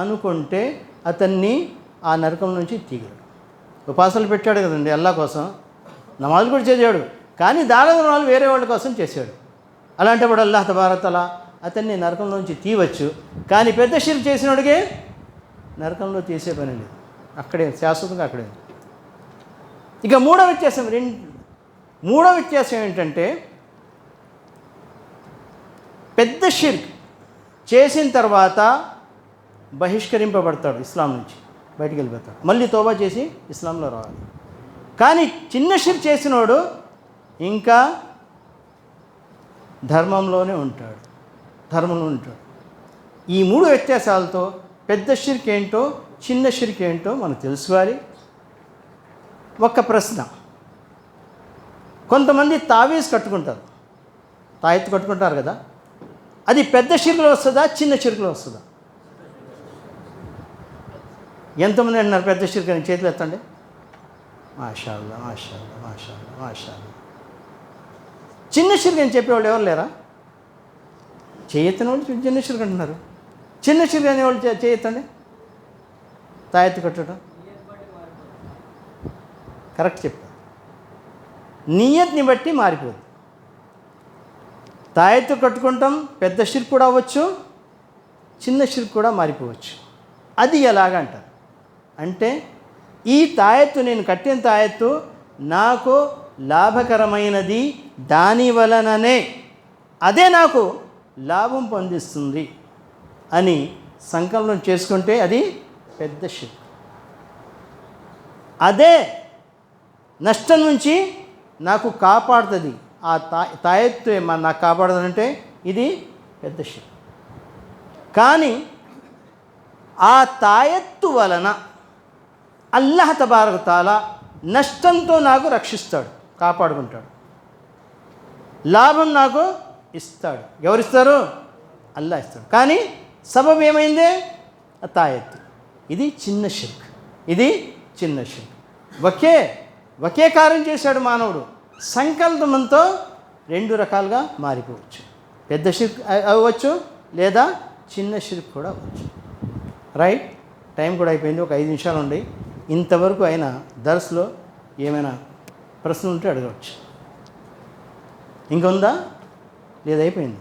అనుకుంటే అతన్ని ఆ నరకం నుంచి తీయగలడు. ఉపాసనలు పెట్టాడు కదండి అల్లాహ్ కోసం, నమాజులు కూడా చేశాడు, కానీ దాన ధర్మాలు వేరే వాళ్ళ కోసం చేశాడు. అలాంటప్పుడు అల్లాహ్ తబారక్ తఆలా అతన్ని నరకంలోంచి తీయవచ్చు. కానీ పెద్ద షిర్క్ చేసినోడికే నరకంలో తీసే పని లేదు, అక్కడే శాశ్వతంగా అక్కడే. ఇక మూడో వ్యత్యాసం ఏంటంటే పెద్ద షిర్క్ చేసిన తర్వాత బహిష్కరింపబడతాడు, ఇస్లాం నుంచి బయటికి వెళ్ళిపోతాడు, మళ్ళీ తోబా చేసి ఇస్లాంలో రావాలి. కానీ చిన్న షిర్క్ చేసినోడు ఇంకా ధర్మంలో ఉంటాడు. ఈ మూడు వ్యత్యాసాలతో పెద్ద షిర్క్ ఏంటో, చిన్న షిర్క్ ఏంటో మనం తెలుసుకోవాలి. ఒక్క ప్రశ్న, కొంతమంది తావీజ్ కట్టుకుంటారు, తాయెత్తు కట్టుకుంటారు కదా, అది పెద్ద షిర్కులో వస్తుందా, చిన్న షిర్కులో వస్తుందా? ఎంతమంది అంటున్నారు పెద్ద షిర్క్ అని? చేతులు ఎత్తండి. మాషాల్లా మాషాల్లా మాషాల్లా మాషాల్లా. చిన్న షిర్క్ అని చెప్పేవాళ్ళు ఎవరు లేరా? చేయెత్తని వాళ్ళు చిన్న షిర్క్ అంటున్నారు. చిన్న షిర్క్ అనేవాళ్ళు చేయెత్తండి. తాయెత్తు కట్టడం కరెక్ట్ చెప్పారు. నియత్ని బట్టి మారిపోదు. తాయెత్తు కట్టుకుంటాం, పెద్ద షిర్క్ కూడా అవ్వచ్చు, చిన్న షిర్క్ కూడా మారిపోవచ్చు. అది ఎలాగంటారు అంటే, ఈ తాయెత్తు నేను కట్టిన తాయెత్తు నాకు లాభకరమైనది, దాని వలననే అదే నాకు లాభం పొందిస్తుంది అని సంకల్పం చేసుకుంటే అది పెద్ద షిర్క్. అదే నష్టం నుంచి నాకు కాపాడుతుంది, ఆ తాయెత్తు నాకు కాపాడుతుందంటే ఇది పెద్ద షిర్క్. కానీ ఆ తాయెత్తు వలన అల్లాహ్ తబారక తాలా నష్టంతో నాకు రక్షిస్తాడు, కాపాడుకుంటాడు, లాభం నాకు ఇస్తాడు. ఎవరిస్తారు? అల్లాహ్ ఇస్తాడు. కానీ సబబ్ ఏమైంది? ఆ తాయెత్తు. ఇది చిన్న షిర్క్, ఇది చిన్న షిర్క్. ఒకే కార్యం చేశాడు మానవుడు, సంకల్పంతో రెండు రకాలుగా మారిపోవచ్చు. పెద్ద షిర్క్ అవ్వచ్చు, లేదా చిన్న షిర్క్ కూడా అవ్వచ్చు. రైట్, టైం కూడా అయిపోయింది, ఒక 5 నిమిషాలు ఉండి. ఇంతవరకు అయినా దర్స్లో ఏమైనా ప్రశ్న ఉంటే అడగవచ్చు. ఇంకొందా? లేదా అయిపోయింది?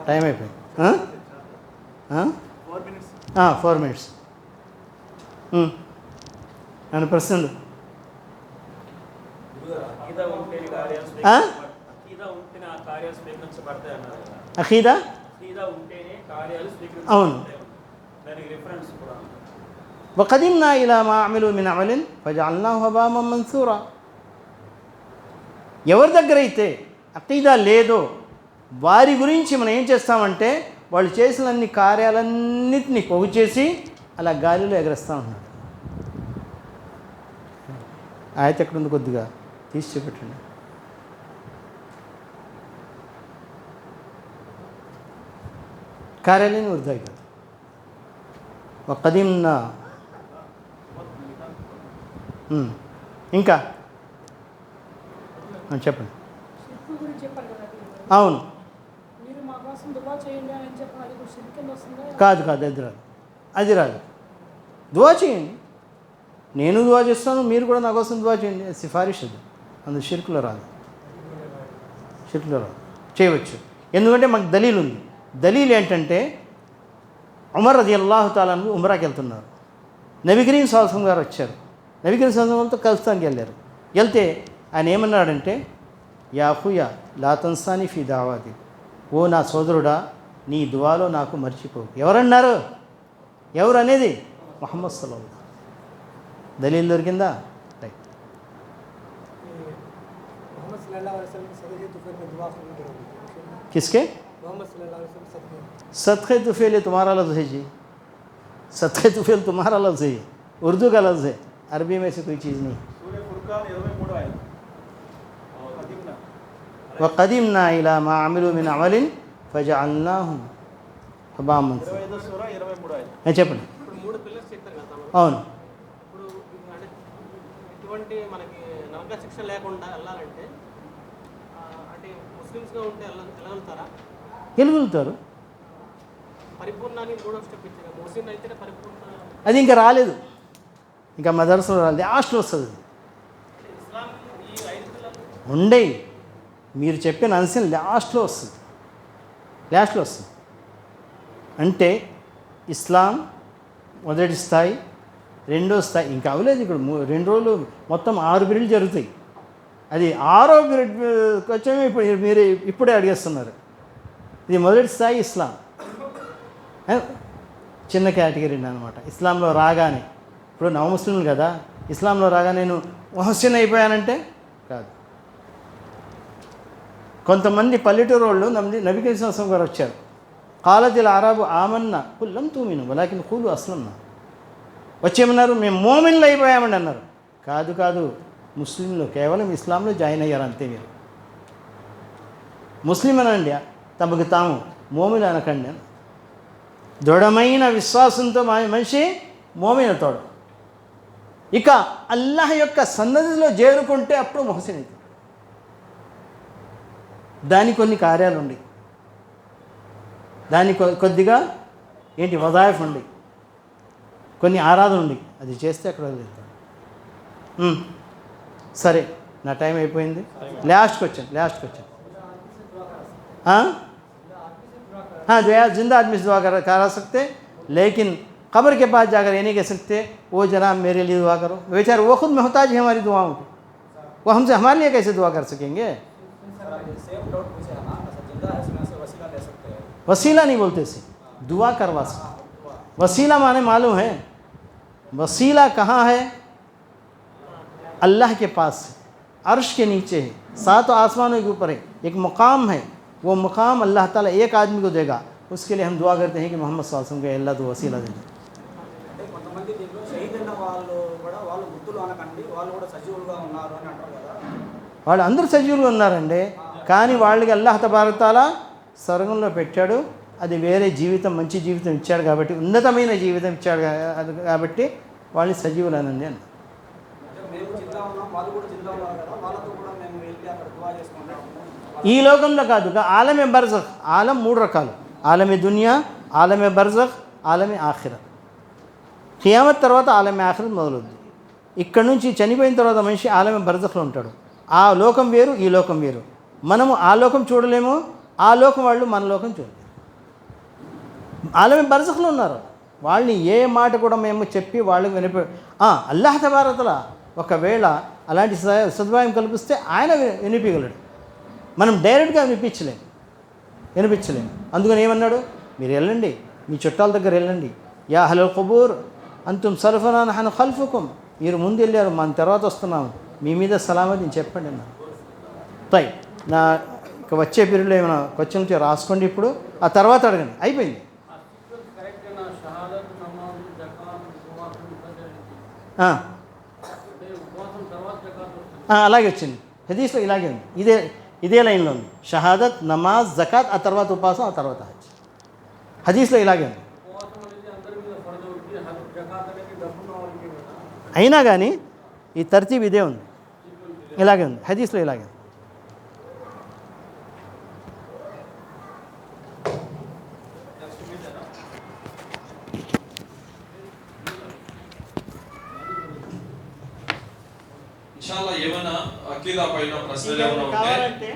టైం అయిపోయింది. 4 minutes. నన్ను ప్రశ్నలు అఖీదా అవును. వఖదిమ్నా ఇలా మా అమిలు మిన్ అమలిన్ ఫజఅల్నాహు హబామన్ మన్సూరా. ఎవరి దగ్గర అయితే అఖీదా లేదో వారి గురించి మనం ఏం చేస్తామంటే, వాళ్ళు చేసిన అన్ని కార్యాలన్నింటినీ పోగు చేసి అలా గాలిలో ఎగరేస్తూ ఉన్నాడు. ఆయత ఎక్కడుంది? కొద్దిగా తీసి చూపెట్టండి. కార్యాలయం వృధా కాదు. వఖదిమ్నా ఇంకా చెప్పండి. అవును, కాదు అది రాదు. దువా చేయండి, నేను దువా చేస్తాను, మీరు కూడా నా కోసం దువా చేయండి. సిఫారిష్ అది, అందులో షిర్కులో రాదు. చేయవచ్చు, ఎందుకంటే మాకు దలీల్ ఉంది. దలీల్ ఏంటంటే, ఉమర్ రదియల్లాహు తఆలా అన్హు ఉమ్రాకి వెళ్తున్నారు. నబీ కరీం సల్లల్లాహు అలైహి వసల్లం గారు వచ్చారు. నబీ కరీం సల్లల్లాహు అలైహి వసల్లంతో కలుస్తానికి వెళ్ళారు. వెళ్తే ఆయన ఏమన్నాడంటే, యా అఖుయా లా తన్సాని ఫీ దావాతి, ఓ నా సోదరుడా నీ దువాలో నాకు మర్చిపో. ఎవరన్నారు? ఎవరు అనేది? ముహమ్మద్ సల్లల్లాహు అలైహి వసల్లం. దలీల్ దొరికిందా? రైట్. किसके? सदक़े तुफ़ैल तुम्हारा लफ्ज़ है जी, सदक़े तुफ़ैल तुम्हारा लफ्ज़ है, उर्दू का लफ्ज़ है, अरबी में से कोई चीज़ नहीं. वक़दिमना इला मा अमिलू मिन अमलिन फजअल्नाहु हबाअम मन्सूरा. చెప్పండి. అవును. ఇటువంటి మనకి నరక శిక్ష లేకుండా వెళ్ళాలంటే అంటే ముస్లిమ్స్గా ఉంటే వెళ్ళగలుగుతారా? వెళ్ళగలుగుతారు. పరిపూర్ణాన్ని 3వ స్టెప్ ఇచ్చారు. ముస్లిం అయితే పరిపూర్ణ అది ఇంకా రాలేదు, ఇంకా మదర్సలో రాలేదు, లాస్ట్లో వస్తుంది. ఇస్లాం ఈ 5 ఉండే మీరు చెప్పిన అంశం లాస్ట్లో వస్తుంది. అంటే ఇస్లాం మొదటి స్థాయి, రెండో స్థాయి, ఇంకా అవ్వలేదు. ఇక్కడ 2 రోజులు మొత్తం 6 పీరియడ్లు జరుగుతాయి. అది 6వ పీరియడ్కి వచ్చాము. మీరు ఇప్పుడే అడిగేస్తున్నారు. ఇది మొదటి స్థాయి ఇస్లాం, చిన్న కేటగిరీ అనమాట. ఇస్లాంలో రాగానే, ఇప్పుడు నవముస్లింలు కదా, ఇస్లాంలో రాగానే నేను ముహస్సిన్ అయిపోయానంటే కాదు. కొంతమంది పల్లెటూరు వాళ్ళు నబీ కరీం సల్లల్లాహు అలైహి వసల్లం గారు వచ్చారు. ఖాలతిల్ అరబు ఆమన్నా కుల్ లం తూమిను వలాకిన్ ఖూలు అస్లమ్నా. వచ్చేమన్నారు, మేము మోమిన్లు అయిపోయామండి అన్నారు. కాదు, ముస్లింలు కేవలం ఇస్లాంలో జాయిన్ అయ్యారు అంతే. మీరు ముస్లిం అనండి, తమకు తాము మోమిన్ అనకండి అని. దృఢమైన విశ్వాసంతో మనిషి మోమిన్ అవుతాడు. ఇక అల్లాహ్ యొక్క సన్నధిలో చేరుకుంటే అప్పుడు మొహసిన్ అవుతాడు. దానికి కొన్ని కార్యాలు ఉండి, దానికి కొద్దిగా ఏంటి వజాయిఫ్ ఉండి, కొన్ని ఆరాధన ఉండి, అది చేస్తే అక్కడ వదిలేస్తాడు. సరే, నా టైం అయిపోయింది. లాస్ట్కి వచ్చాను. हाँ जिंदा आदमी से दुआ करा सकते, लेकिन कब्र के पास जाकर ये नहीं कह सकते वो जनाब मेरे लिए दुआ करो. बेचारे वो खुद मोहताज है हमारी दुआओं की, वो हमसे हमारे लिए कैसे दुआ कर सकेंगे? वसीला नहीं बोलते से, दुआ करवा सकते. वसीला माने मालूम है, वसीला कहाँ है? अल्लाह के पास है, अर्श के नीचे है, 7 आसमानों के ऊपर है, एक मुकाम है. वो मुकाम अल्लाह ताला एक आदमी को देगा. उसके लिए हम दुआ करते हैं कि मोहम्मद सल्लल्लाहु अलैहि वसल्लम के अल्लाह तो वसीला देना. వాళ్ళు అందరూ సజీవులుగా ఉన్నారండి, కానీ వాళ్ళకి అల్లాహ్ తబారక్ తఆలా స్వర్గంలో పెట్టాడు. అది వేరే జీవితం, మంచి జీవితం ఇచ్చాడు కాబట్టి, ఉన్నతమైన జీవితం ఇచ్చాడు కాబట్టి వాళ్ళని సజీవులనండి అన్న. ఈ లోకంలో కాదు, ఆలమే బర్జఖ్. ఆలం 3 రకాలు: ఆలమే దునియా, ఆలమే బర్జఖ్, ఆలమే ఆఖిరత్. ఖియామత్ తర్వాత ఆలమే ఆఖిరత్ మొదలవుద్ది. ఇక్కడ నుంచి చనిపోయిన తర్వాత మనిషి ఆలమే బర్జఖ్లో ఉంటాడు. ఆ లోకం వేరు, ఈ లోకం వేరు. మనము ఆ లోకం చూడలేము, ఆ లోకం వాళ్ళు మన లోకం చూడలేము. ఆలమే బర్జఖ్లో ఉన్నారు. వాళ్ళని ఏ మాట కూడా మేము చెప్పి వాళ్ళకి అల్లాహ్ తబారక్ తఆలా ఒకవేళ అలాంటి సదుపాయం కల్పిస్తే ఆయన వినిపించగలడు. మనం డైరెక్ట్గా వినిపించలేము. అందుకని ఏమన్నాడు? మీరు వెళ్ళండి, మీ చుట్టాల దగ్గర వెళ్ళండి. యా అహ్లల్ ఖుబూర్ అంతుమ్ సల్ఫనా నహను ఖల్ఫుకుమ్, మీరు ముందు వెళ్ళారు, మన తర్వాత వస్తున్నాము, మీ మీద సలామత్ అని చెప్పండి అన్నారు. పై నా ఇక వచ్చే పీరియడ్లో ఏమైనా క్వశ్చన్ ఉంటే రాసుకోండి, ఇప్పుడు ఆ తర్వాత అడగండి. అయిపోయింది. అలాగే వచ్చింది హదీస్లో, ఇలాగే ఉంది. ఇదే లైన్లో ఉంది. షహాదత్, నమాజ్, జకాత్, ఆ తర్వాత ఉపాసం, ఆ తర్వాత హజ్. హదీస్లో ఇలాగే ఉంది. అయినా కానీ ఈ తర్తీబ్ ఇదే ఉంది, ఇలాగే ఉంది. హదీస్లో ఇలాగే ఉంది. ఇన్షాల్లా ఏమైనా అకీదా పైన ప్రశ్నలు ఏమైనా ఉంటే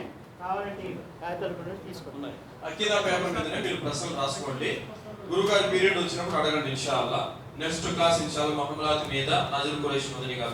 అకీదా పేపర్ మీదనే మీరు ప్రశ్నలు రాసుకోండి. గురుగారి పీరియడ్ వచ్చినప్పుడు అడగండి. ఇన్షాల్లా నెక్స్ట్ క్లాస్ ఇన్షాల్లా మహమ్మద్ మీద నజర్ ఖురైష్ మదనీ గారు